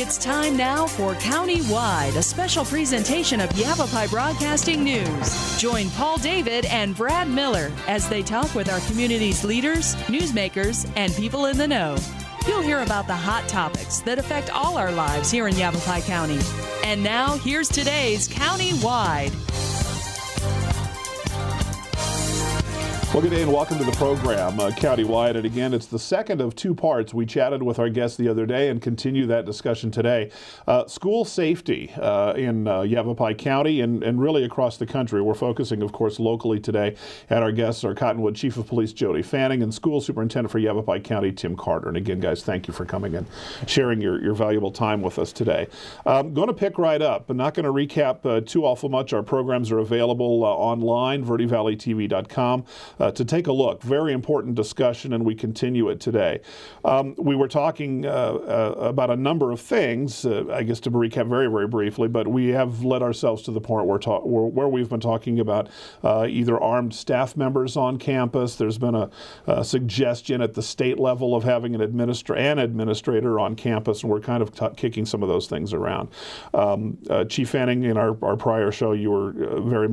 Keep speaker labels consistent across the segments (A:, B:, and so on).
A: It's time now for County-Wide, a special presentation of Yavapai Broadcasting News. Join Paul David and Brad Miller as they talk with our community's leaders, newsmakers, and people in the know. You'll hear about the hot topics that affect all our lives here in Yavapai County. And now, here's today's County-Wide.
B: Well, good day and welcome to the program, County-Wide. And again, it's the second of two parts. We chatted with our guests the other day and continue that discussion today. School safety in Yavapai County and really across the country. We're focusing, of course, locally today. And our guests are Cottonwood Chief of Police Jody Fanning and School Superintendent for Yavapai County, Tim Carter. And again, guys, thank you for coming and sharing your valuable time with us today. I'm going to pick right up, but not going to recap too awful much. Our programs are available online, verdivalleytv.com. To take a look. Very important discussion, and we continue it today. We were talking about a number of things, I guess to recap very, very briefly, but we have led ourselves to the point where we've been talking about either armed staff members on campus. There's been a suggestion at the state level of having an administrator on campus, and we're kind of kicking some of those things around. Chief Fanning, in our prior show, you were very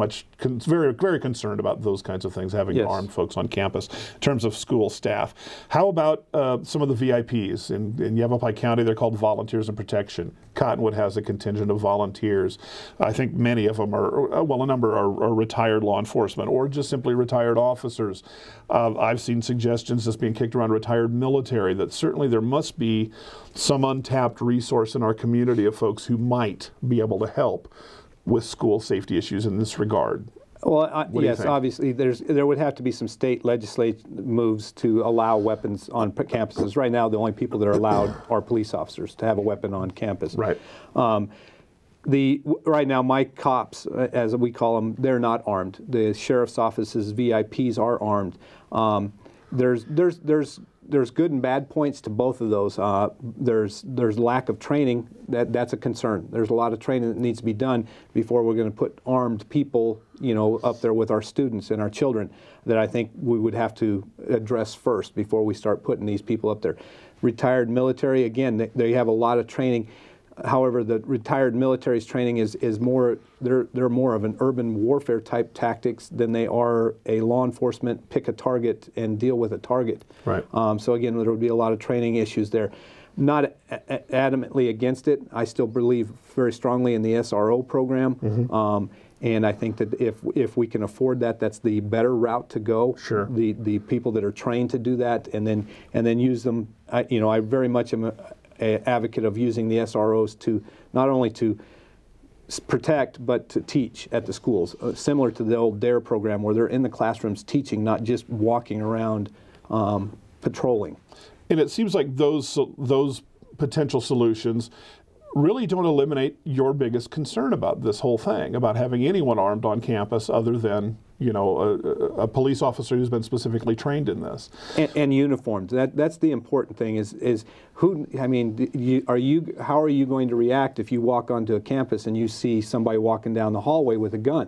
B: concerned about those kinds of things, having armed folks on campus in terms of school staff. How about some of the VIPs? In Yavapai County, they're called Volunteers in Protection. Cottonwood has a contingent of volunteers. I think many of them a number are retired law enforcement or just simply retired officers. I've seen suggestions that's being kicked around retired military, that certainly there must be some untapped resource in our community of folks who might be able to help with school safety issues in this regard.
C: Well, yes, obviously there would have to be some state legislative moves to allow weapons on campuses. Right now, the only people that are allowed are police officers to have a weapon on campus.
B: Right.
C: Right now, my cops, as we call them, they're not armed. The sheriff's office's VIPs are armed. There's good and bad points to both of those. There's lack of training. That's a concern. There's a lot of training that needs to be done before we're going to put armed people, up there with our students and our children, that I think we would have to address first before we start putting these people up there. Retired military, again, they have a lot of training. However, the retired military's training is more, they're more of an urban warfare type tactics than they are a law enforcement pick a target and deal with a target.
B: Right.
C: So again, there would be a lot of training issues there. Not adamantly against it. I still believe very strongly in the SRO program. Mm-hmm. And I think that if we can afford that, that's the better route to go.
B: Sure.
C: The people that are trained to do that, and then use them. I very much am an advocate of using the SROs to not only to protect but to teach at the schools, similar to the old DARE program, where they're in the classrooms teaching, not just walking around patrolling.
B: And it seems like those potential solutions really don't eliminate your biggest concern about this whole thing, about having anyone armed on campus other than a police officer who's been specifically trained in this.
C: And uniformed. That's the important thing. Is who? I mean, how are you going to react if you walk onto a campus and you see somebody walking down the hallway with a gun?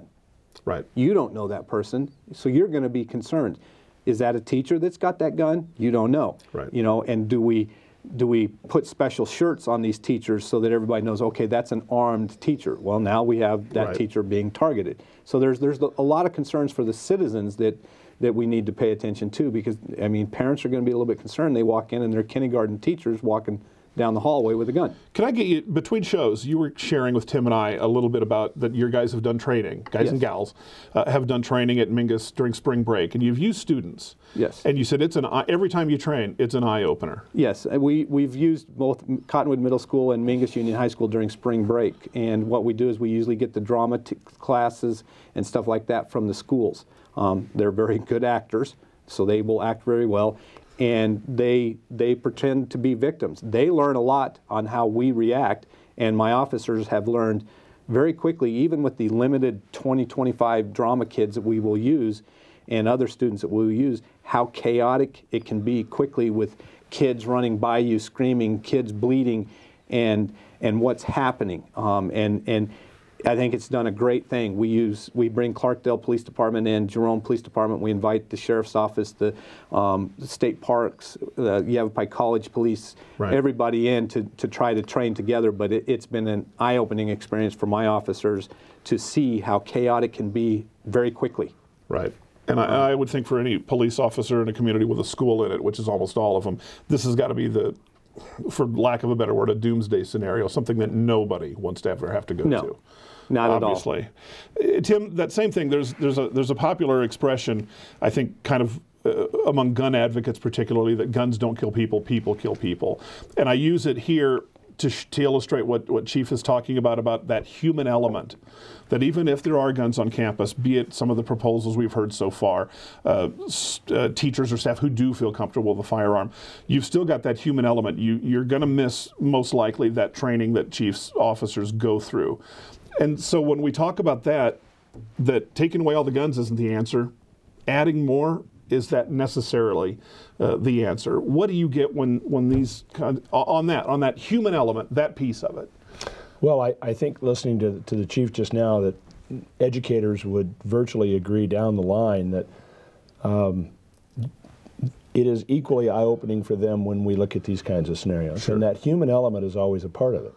B: Right.
C: You don't know that person, so you're going to be concerned. Is that a teacher that's got that gun? You don't know.
B: Right.
C: And do we put special shirts on these teachers so that everybody knows, okay, that's an armed teacher? Well, now we have that teacher being targeted. So there's a lot of concerns for the citizens that we need to pay attention to, because, I mean, parents are going to be a little bit concerned. They walk in and they're kindergarten teachers walking down the hallway with a gun.
B: Can I get you, between shows, you were sharing with Tim and I a little bit about that your guys have done training, guys and gals, have done training at Mingus during spring break, and you've used students.
C: Yes.
B: And you said every time you train, it's an eye-opener.
C: Yes, we've used both Cottonwood Middle School and Mingus Union High School during spring break, and what we do is we usually get the drama classes and stuff like that from the schools. They're very good actors, so they will act very well. And they pretend to be victims. They learn a lot on how we react, and my officers have learned very quickly, even with the limited 20-25 drama kids that we will use and other students that we will use, how chaotic it can be quickly with kids running by you, screaming, kids bleeding, and what's happening. And I think it's done a great thing. We bring Clarkdale Police Department in, Jerome Police Department. We invite the Sheriff's Office, the state parks, the Yavapai College Police, everybody in to try to train together. But it's been an eye-opening experience for my officers to see how chaotic can be very quickly.
B: Right. And I would think for any police officer in a community with a school in it, which is almost all of them, this has got to be the, for lack of a better word, a doomsday scenario, something that nobody wants to ever have to go to.
C: Not
B: obviously. At all. Tim, that same thing, there's a popular expression, I think, kind of among gun advocates particularly, that guns don't kill people, people kill people. And I use it here to illustrate what Chief is talking about that human element, that even if there are guns on campus, be it some of the proposals we've heard so far, teachers or staff who do feel comfortable with a firearm, you've still got that human element. You're going to miss, most likely, that training that Chief's officers go through. And so when we talk about that taking away all the guns isn't the answer, adding more, is that necessarily the answer? What do you get when these on that human element, that piece of it?
D: Well, I think listening to the Chief just now, that educators would virtually agree down the line that it is equally eye-opening for them when we look at these kinds of scenarios. Sure. And that human element is always a part of it.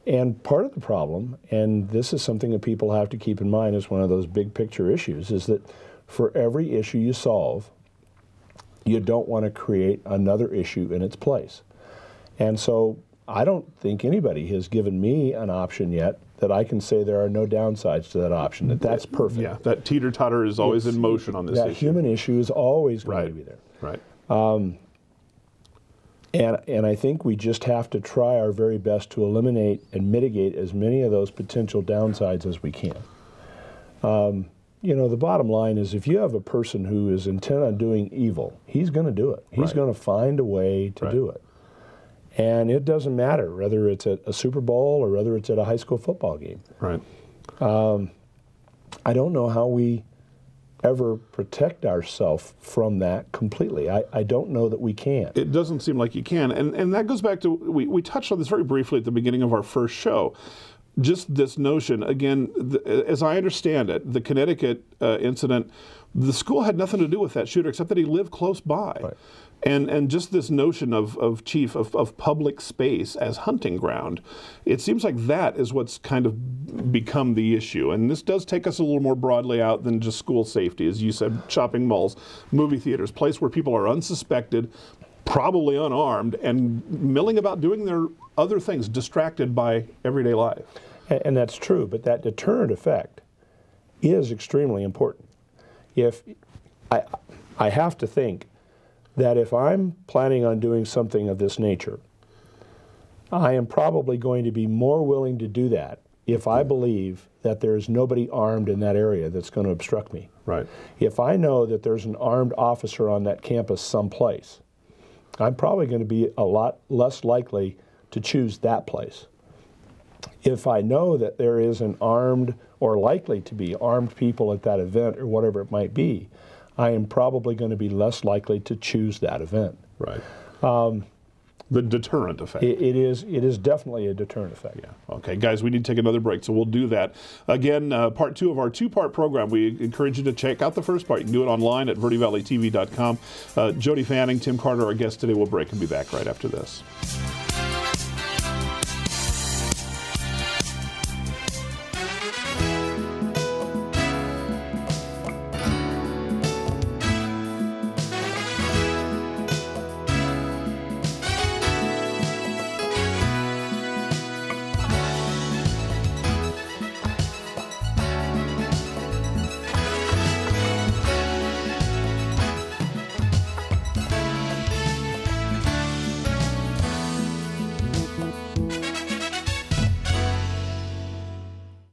D: And part of the problem, and this is something that people have to keep in mind as one of those big picture issues, is that for every issue you solve, you don't want to create another issue in its place. And so I don't think anybody has given me an option yet that I can say there are no downsides to that option, that's perfect.
B: Yeah, that teeter-totter is always in motion on this issue.
D: That human issue is always going to be there.
B: Right.
D: And I think we just have to try our very best to eliminate and mitigate as many of those potential downsides as we can. You know, the bottom line is if you have a person who is intent on doing evil, he's going to do it. He's going to find a way to do it. And it doesn't matter whether it's at a Super Bowl or whether it's at a high school football game.
B: Right.
D: I don't know how we ever protect ourselves from that completely. I don't know that we can.
B: It doesn't seem like you can. And that goes back to, we touched on this very briefly at the beginning of our first show. Just this notion, again, as I understand it, the Connecticut incident, the school had nothing to do with that shooter except that he lived close by.
D: Right.
B: And just this notion of Chief, of public space as hunting ground, it seems like that is what's kind of become the issue. And this does take us a little more broadly out than just school safety. As you said, shopping malls, movie theaters, place where people are unsuspected, probably unarmed, and milling about doing their other things, distracted by everyday life.
D: And that's true, but that deterrent effect is extremely important. If I have to think that if I'm planning on doing something of this nature, I am probably going to be more willing to do that if I believe that there is nobody armed in that area that's going to obstruct me.
B: Right.
D: If I know that there's an armed officer on that campus someplace, I'm probably going to be a lot less likely to choose that place. If I know that there is an armed or likely to be armed people at that event or whatever it might be, I am probably going to be less likely to choose that event.
B: Right. The deterrent effect.
D: It is definitely a deterrent effect.
B: Yeah. Okay, guys, we need to take another break, so we'll do that. Again, part two of our two-part program. We encourage you to check out the first part. You can do it online at verdyvalleytv.com. Jody Fanning, Tim Carter, our guest today. We'll break and be back right after this.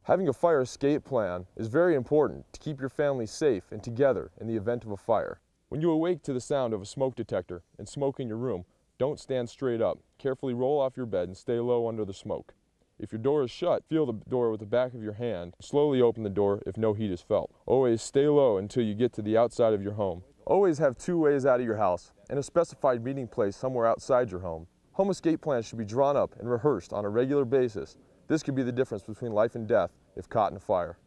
E: Having a fire escape plan is very important to keep your family safe and together in the event of a fire. When you awake to the sound of a smoke detector and smoke in your room, don't stand straight up. Carefully roll off your bed and stay low under the smoke. If your door is shut, feel the door with the back of your hand. Slowly open the door if no heat is felt. Always stay low until you get to the outside of your home. Always have two ways out of your house and a specified meeting place somewhere outside your home. Home escape plans should be drawn up and rehearsed on a regular basis This could be the difference between life and death if caught in a fire.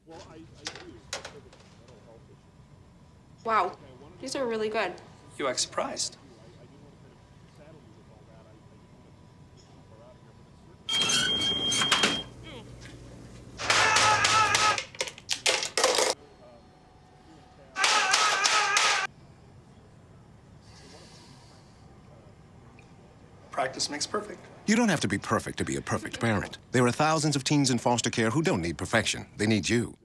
F: Wow, these are really good.
G: You act surprised. Practice makes perfect.
H: You don't have to be perfect to be a perfect parent. There are thousands of teens in foster care who don't need perfection. They need you.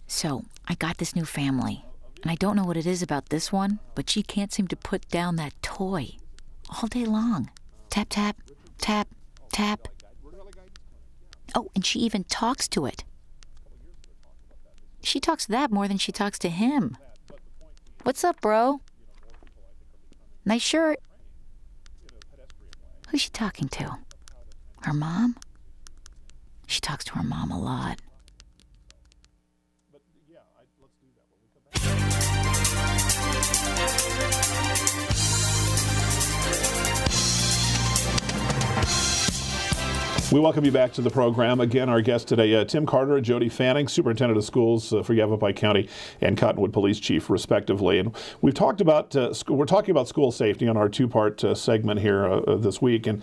I: So, I got this new family, and I don't know what it is about this one, but she can't seem to put down that toy all day long. Tap, tap, tap, tap. Oh, and she even talks to it. She talks to that more than she talks to him. What's up, bro? Nice shirt. Who's she talking to? Her mom? She talks to her mom a lot.
B: We welcome you back to the program. Again, our guest today, Tim Carter, Jody Fanning, Superintendent of Schools for Yavapai County and Cottonwood Police Chief, respectively. And we've talked about we're talking about school safety on our two-part segment here this week, and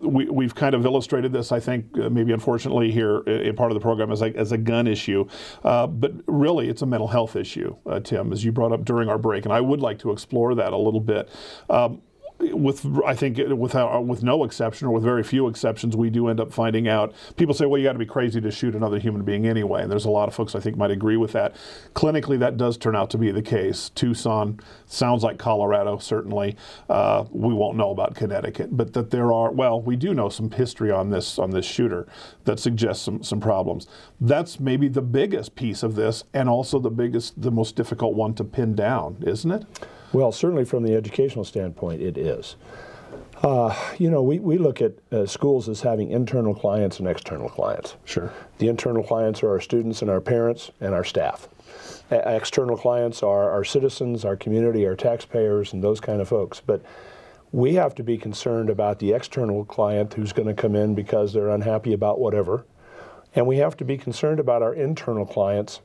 B: we've kind of illustrated this, I think, maybe unfortunately here in part of the program as a gun issue, but really it's a mental health issue, Tim, as you brought up during our break, and I would like to explore that a little bit. I think with no exception, or with very few exceptions, we do end up finding out. People say, well, you got to be crazy to shoot another human being anyway. And there's a lot of folks I think might agree with that. Clinically, that does turn out to be the case. Tucson sounds like Colorado, certainly. We won't know about Connecticut, but that there are, well, we do know some history on this shooter that suggests some problems. That's maybe the biggest piece of this, and also the most difficult one to pin down, isn't it?
D: Well, certainly from the educational standpoint, it is. You know, we look at schools as having internal clients and external clients.
B: Sure.
D: The internal clients are our students and our parents and our staff. External clients are our citizens, our community, our taxpayers, and those kind of folks. But we have to be concerned about the external client who's going to come in because they're unhappy about whatever. And we have to be concerned about our internal clients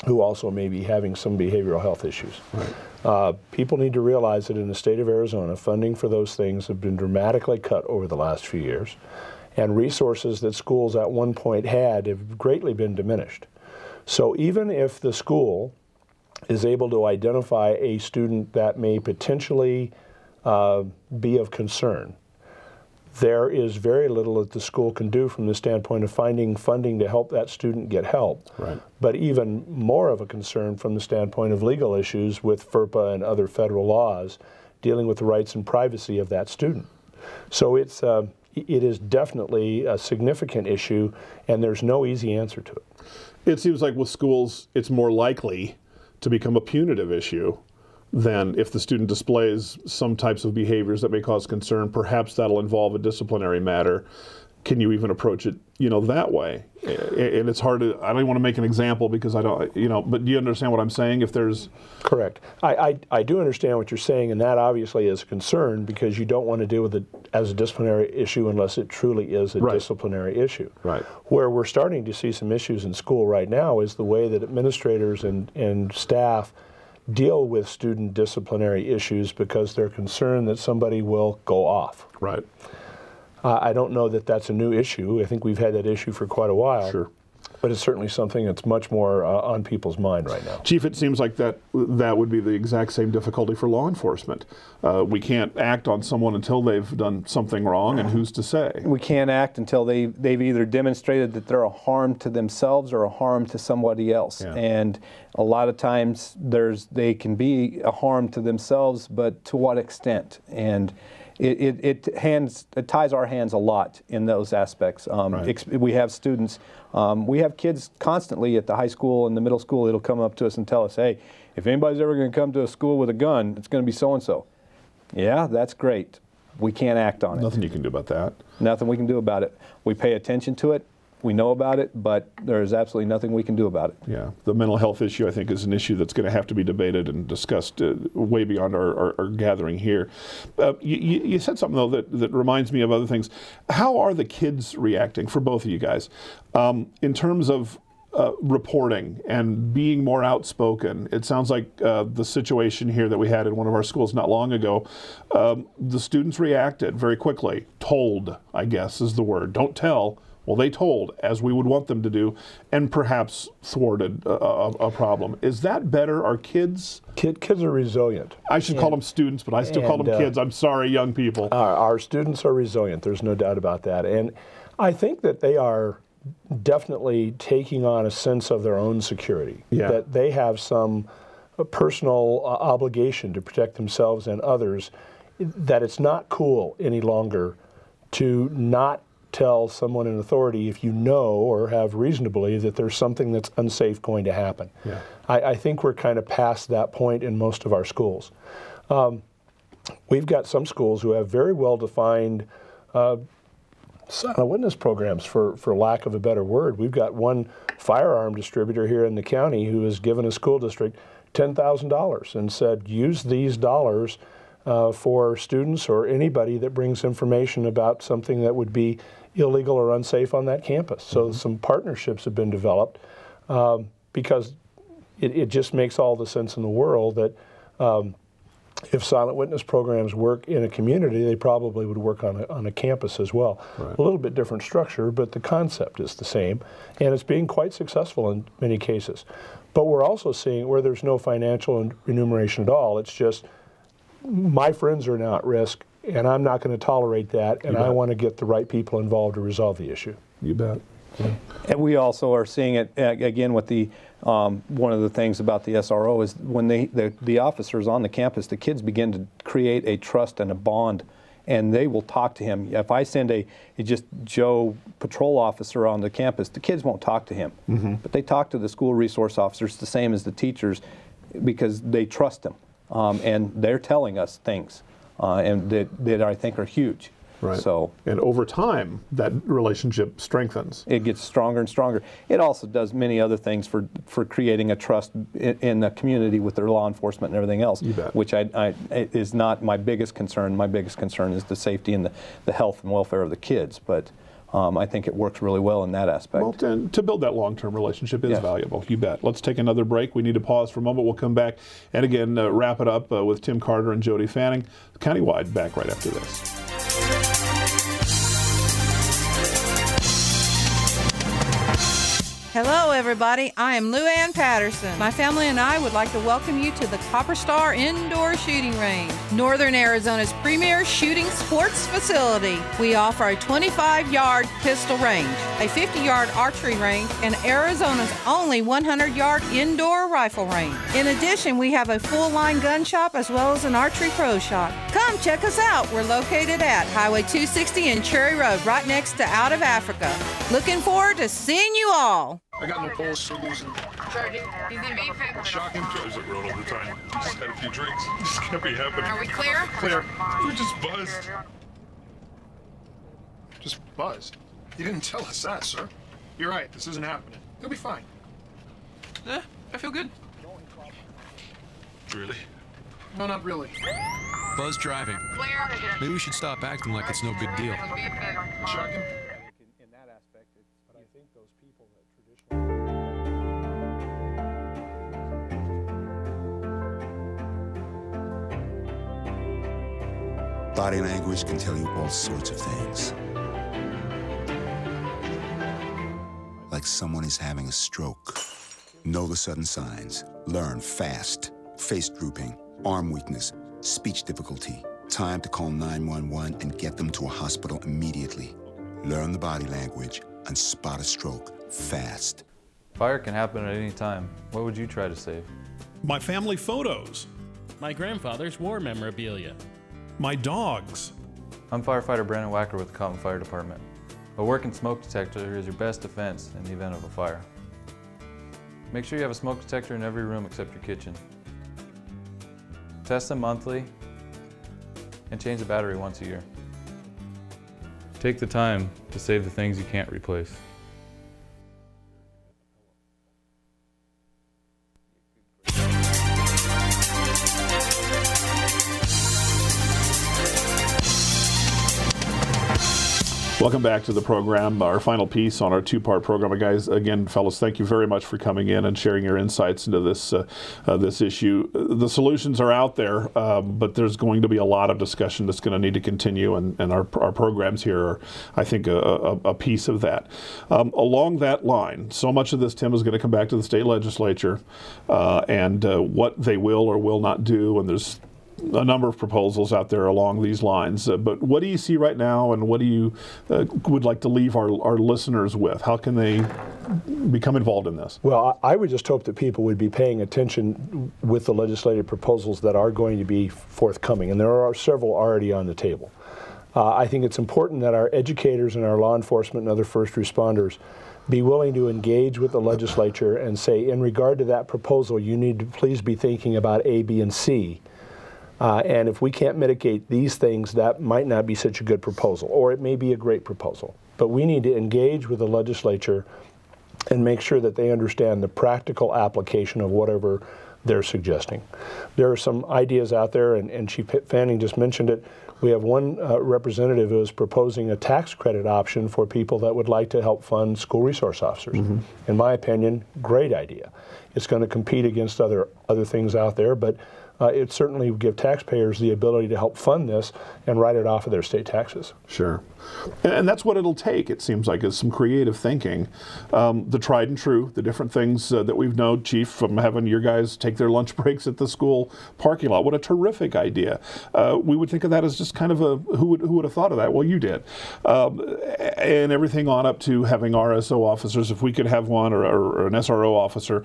D: who also may be having some behavioral health issues. Right. People need to realize that in the state of Arizona, funding for those things have been dramatically cut over the last few years, and resources that schools at one point had have greatly been diminished. So even if the school is able to identify a student that may potentially be of concern, there is very little that the school can do from the standpoint of finding funding to help that student get help. Right. But even more of a concern from the standpoint of legal issues with FERPA and other federal laws dealing with the rights and privacy of that student. So it is definitely a significant issue, and there's no easy answer to it.
B: It seems like with schools, it's more likely to become a punitive issue than if the student displays some types of behaviors that may cause concern. Perhaps that'll involve a disciplinary matter. Can you even approach it, that way? And it's hard to, I don't want to make an example because I don't, but do you understand what I'm saying? If there's...
D: Correct. I do understand what you're saying, and that obviously is a concern because you don't want to deal with it as a disciplinary issue unless it truly is a disciplinary issue. Right. Where we're starting to see some issues in school right now is the way that administrators and staff deal with student disciplinary issues because they're concerned that somebody will go off. Right. I don't know that that's a new issue. I think we've had that issue for quite a while. Sure. But it's certainly something that's much more on people's mind right now.
B: Chief, it seems like that would be the exact same difficulty for law enforcement. We can't act on someone until they've done something wrong, and who's to say?
C: We can't act until they've either demonstrated that they're a harm to themselves or a harm to somebody else. Yeah. And a lot of times they can be a harm to themselves, but to what extent? And it ties our hands a lot in those aspects. We have students, we have kids constantly at the high school and the middle school that'll come up to us and tell us, hey, if anybody's ever going to come to a school with a gun, it's going to be so-and-so. Yeah, that's great. We can't act on it.
B: Nothing you can do about that.
C: Nothing we can do about it. We pay attention to it. We know about it, but there is absolutely nothing we can do about it.
B: Yeah, the mental health issue, I think, is an issue that's going to have to be debated and discussed way beyond our gathering here. You said something, though, that reminds me of other things. How are the kids reacting, for both of you guys, in terms of reporting and being more outspoken? It sounds like the situation here that we had in one of our schools not long ago, the students reacted very quickly. Told, I guess, is the word. Don't tell. Well, they told, as we would want them to do, and perhaps thwarted a problem. Is that better? Are kids?
D: Kids are resilient.
B: I should call them students, but I still call them kids. I'm sorry, young people.
D: Our students are resilient. There's no doubt about that. And I think that they are definitely taking on a sense of their own security, that they have some personal obligation to protect themselves and others, that it's not cool any longer to not tell someone in authority if you know or have reason to believe that there's something that's unsafe going to happen. Yeah. I think we're kind of past that point in most of our schools. We've got some schools who have very well-defined silent witness programs, for lack of a better word. We've got one firearm distributor here in the county who has given a school district $10,000 and said, use these dollars for students or anybody that brings information about something that would be illegal or unsafe on that campus. So some partnerships have been developed because it just makes all the sense in the world that if silent witness programs work in a community, they probably would work on a campus as well. Right. A little bit different structure, but the concept is the same, and it's being quite successful in many cases. But we're also seeing where there's no financial remuneration at all. It's just, my friends are now at risk, and I'm not going to tolerate that, and I want to get the right people involved to resolve the issue.
B: You bet. Yeah.
C: And we also are seeing it, again, with the one of the things about the SRO is when the officers on the campus, the kids begin to create a trust and a bond, and they will talk to him. If I send a just Joe patrol officer on the campus, the kids won't talk to him. But they talk to the school resource officers the same as the teachers because they trust them. And they're telling us things and that I think are huge.
B: Right.
C: So,
B: and over time, that relationship strengthens.
C: It gets stronger and stronger. It also does many other things for creating a trust in the community with their law enforcement and everything else, which is not my biggest concern. My biggest concern is the safety and the health and welfare of the kids. But I think it works really well in that aspect.
B: Well, to build that long-term relationship is valuable. You bet. Let's take another break. We need to pause for a moment. We'll come back and again wrap it up with Tim Carter and Jody Fanning. Countywide, back right after this.
J: Hello, everybody. I am Lou Ann Patterson. My family and I would like to welcome you to the Copper Star Indoor Shooting Range, Northern Arizona's premier shooting sports facility. We offer a 25-yard pistol range, a 50-yard archery range, and Arizona's only 100-yard indoor rifle range. In addition, we have a full-line gun shop as well as an archery pro shop. Come check us out. We're located at Highway 260 and Cherry Road, right next to Out of Africa. Looking forward to seeing you all.
K: I got no pulse, so losing.
F: Jody, he's in Mayfair.
K: Shocking. Joe's at road all the time. Just had a few drinks. This can't be happening.
F: Are we clear?
K: Clear. We're just buzzed. Just buzzed. You didn't tell us that, sir. You're right. This isn't happening. You'll be fine.
L: I feel good.
K: Really? No, not really.
L: Buzz driving.
F: Clear.
L: Maybe we should stop acting like it's no big deal.
K: Shocking.
C: In that aspect, but I think those people that traditionally...
M: Body language can tell you all sorts of things. Like someone is having a stroke. Know the sudden signs. Learn fast. Face drooping, arm weakness, speech difficulty. Time to call 911 and get them to a hospital immediately. Learn the body language and spot a stroke fast.
N: Fire can happen at any time. What would you try to save?
O: My family photos.
P: My grandfather's war memorabilia.
O: My dogs.
N: I'm firefighter Brandon Wacker with the Cottonwood Fire Department. A working smoke detector is your best defense in the event of a fire. Make sure you have a smoke detector in every room except your kitchen. Test them monthly and change the battery once a year. Take the time to save the things you can't replace.
B: Welcome back to the program, our final piece on our two-part program. Guys, again, fellas, thank you very much for coming in and sharing your insights into this this issue. The solutions are out there, but there's going to be a lot of discussion that's going to need to continue, and our programs here are, I think, a piece of that. Along that line, so much of this, Tim, is going to come back to the state legislature and what they will or will not do, and there's a number of proposals out there along these lines. But what do you see right now, and what do you would like to leave our listeners with? How can they become involved in this?
D: Well, I would just hope that people would be paying attention with the legislative proposals that are going to be forthcoming, and there are several already on the table. I think it's important that our educators and our law enforcement and other first responders be willing to engage with the legislature and say, in regard to that proposal, you need to please be thinking about A, B, and C. And if we can't mitigate these things, that might not be such a good proposal, or it may be a great proposal. But we need to engage with the legislature and make sure that they understand the practical application of whatever they're suggesting. There are some ideas out there, and Chief Fanning just mentioned it. We have one representative who is proposing a tax credit option for people that would like to help fund school resource officers. Mm-hmm. In my opinion, great idea. It's going to compete against other things out there, but it certainly would give taxpayers the ability to help fund this and write it off of their state taxes.
B: Sure. And that's what it'll take, it seems like, is some creative thinking. The tried and true, the different things that we've known, Chief, from having your guys take their lunch breaks at the school parking lot. What a terrific idea. We would think of that as just kind of who would have thought of that? Well, you did. And everything on up to having RSO officers, if we could have one, or an SRO officer,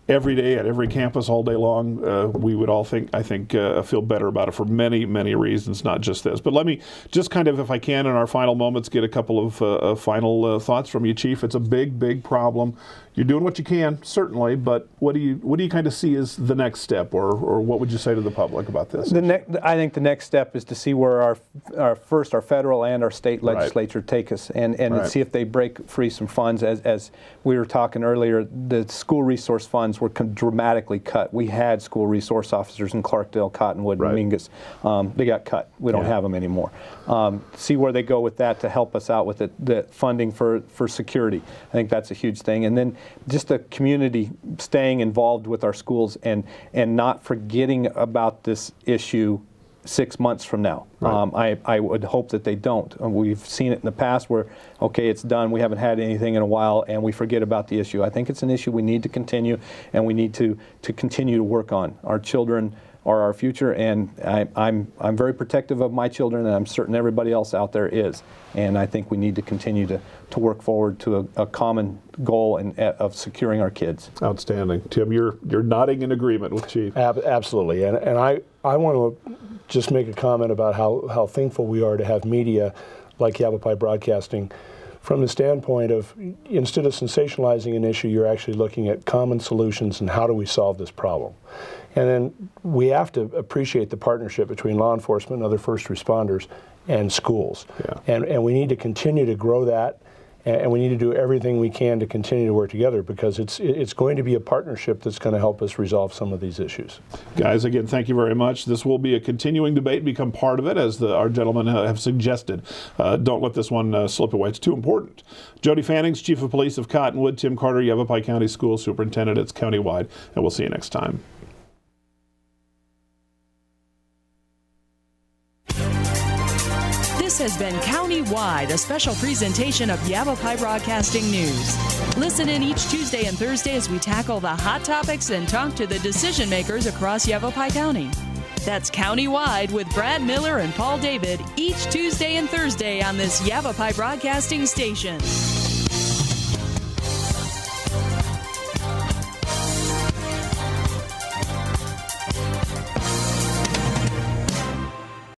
B: every day at every campus all day long, we would all feel better about it for many, many reasons, not just this. But let me just kind of, if I can, in our final moments, get a couple of final thoughts from you, Chief. It's a big, big problem. You're doing what you can, certainly, but what do you kind of see as the next step, or what would you say to the public about this?
C: I think the next step is to see where our federal and our state legislature take us, and see if they break free some funds. As we were talking earlier, the school resource funds were dramatically cut. We had school resource officers in Clarkdale, Cottonwood, and Mingus. They got cut. We don't have them anymore. See where they go with that to help us out with the funding for security. I think that's a huge thing. And then just the community staying involved with our schools and not forgetting about this issue 6 months from now. Right. I would hope that they don't. We've seen it in the past where, okay, it's done, we haven't had anything in a while, and we forget about the issue. I think it's an issue we need to continue, and we need to continue to work on. Our children are our future, and I'm very protective of my children, and I'm certain everybody else out there is. And I think we need to continue to work forward to a common goal of securing our kids.
B: Outstanding. Tim, you're nodding in agreement with Chief.
D: Absolutely. And I want to just make a comment about how thankful we are to have media like Yavapai Broadcasting, from the standpoint of, instead of sensationalizing an issue, you're actually looking at common solutions and how do we solve this problem. And then we have to appreciate the partnership between law enforcement and other first responders and schools. Yeah. And we need to continue to grow that, and we need to do everything we can to continue to work together, because it's going to be a partnership that's going to help us resolve some of these issues.
B: Guys, again, thank you very much. This will be a continuing debate, become part of it, as our gentlemen have suggested. Don't let this one slip away. It's too important. Jody Fannings, Chief of Police of Cottonwood, Tim Carter, Yavapai County School Superintendent. It's countywide, and we'll see you next time.
A: This has been Countywide, a special presentation of Yavapai Broadcasting News. Listen in each Tuesday and Thursday as we tackle the hot topics and talk to the decision makers across Yavapai County. That's Countywide with Brad Miller and Paul David each Tuesday and Thursday on this Yavapai Broadcasting station.